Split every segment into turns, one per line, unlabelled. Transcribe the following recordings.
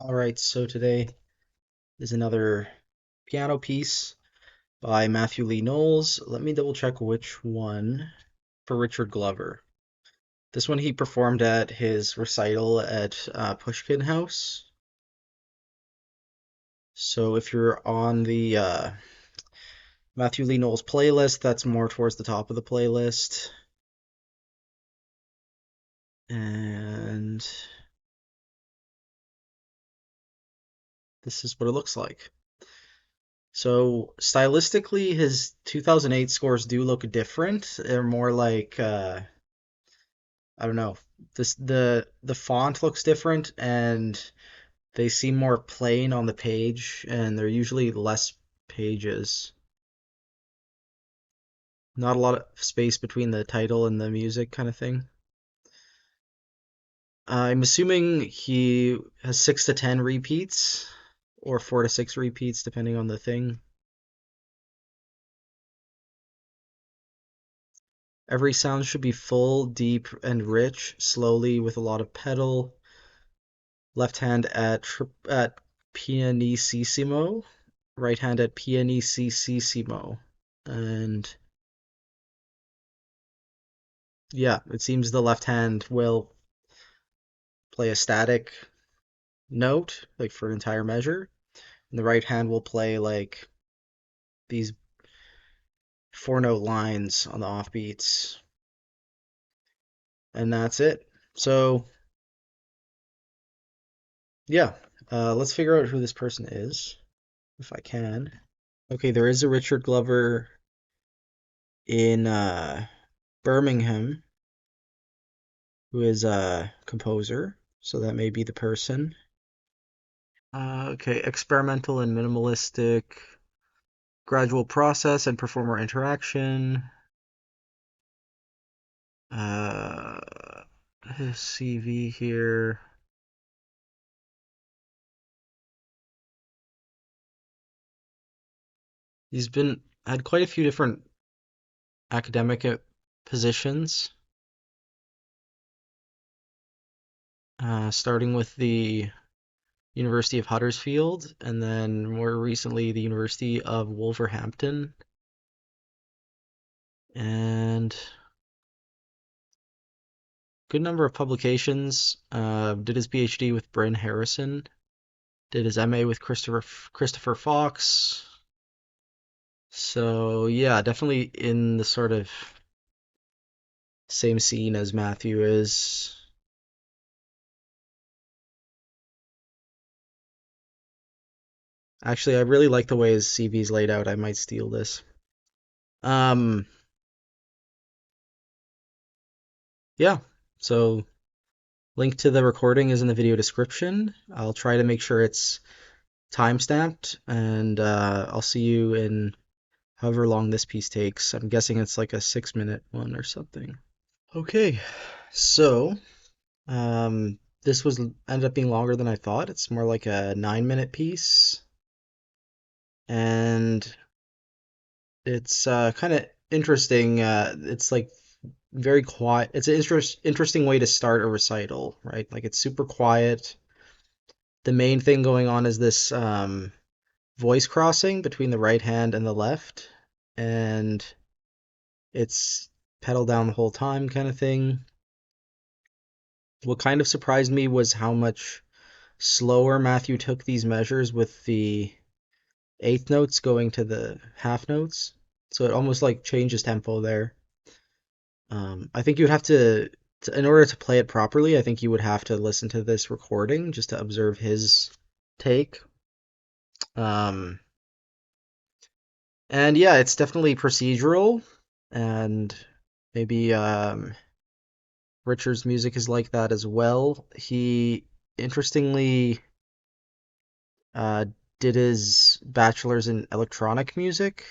All right, so today is another piano piece by Matthew Lee Knowles. Let me double check which one for Richard Glover. This one he performed at his recital at Pushkin House. So if you're on the Matthew Lee Knowles playlist, that's more towards the top of the playlist. And this is what it looks like. So stylistically, his 2008 scores do look different. They're more like I don't know. The font looks different and they seem more plain on the page and they're usually less pages. Not a lot of space between the title and the music kind of thing. I'm assuming he has 6 to 10 repeats or 4 to 6 repeats depending on the thing. Every sound should be full, deep, and rich, slowly with a lot of pedal. Left hand at pianissimo, right hand at pianissimo. And yeah, it seems the left hand will play a static note, like for an entire measure, and the right hand will play like these 4 note lines on the offbeats, and that's it. So yeah, let's figure out who this person is, if I can. Okay, there is a Richard Glover in Birmingham who is a composer, so that may be the person. Okay, experimental and minimalistic, gradual process and performer interaction. Uh, his CV here. He's been had quite a few different academic positions, starting with the University of Huddersfield and then more recently the University of Wolverhampton. And good number of publications. Did his PhD with Bryn Harrison. Did his MA with Christopher Fox. So yeah, definitely in the sort of same scene as Matthew is. Actually, I really like the way his CV is laid out. I might steal this. Um, yeah. So link to the recording is in the video description. I'll try to make sure it's time-stamped, and I'll see you in however long this piece takes. I'm guessing it's like a 6-minute one or something. Okay, so this was ended up being longer than I thought. It's more like a 9-minute piece, and it's kind of interesting. It's like very quiet. It's an interesting way to start a recital, right? Like it's super quiet. The main thing going on is this voice crossing between the right hand and the left, and it's pedal down the whole time kind of thing. What kind of surprised me was how much slower Matthew took these measures with the eighth notes going to the half notes. So it almost like changes tempo there. I think you'd have in order to play it properly, I think you would have to listen to this recording just to observe his take. Um, and yeah, it's definitely procedural, and maybe Richard's music is like that as well. He interestingly uh, did his bachelor's in electronic music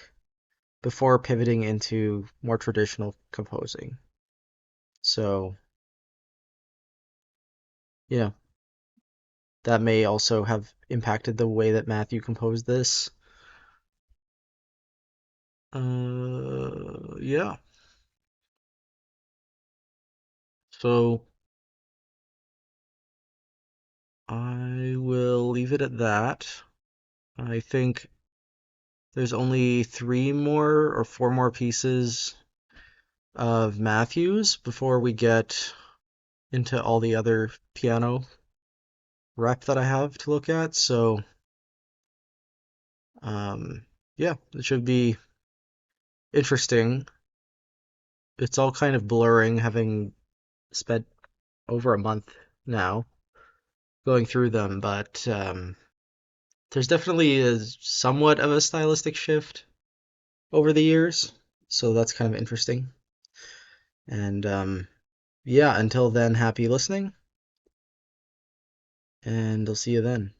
before pivoting into more traditional composing. So, yeah, that may also have impacted the way that Matthew composed this. Yeah. So I will leave it at that. I think there's only three more or four more pieces of Matthews before we get into all the other piano rep that I have to look at. So, um, yeah, it should be interesting. It's all kind of blurring, having spent over a month now going through them, but there's definitely somewhat of a stylistic shift over the years. So that's kind of interesting. And yeah, until then, happy listening, and I'll see you then.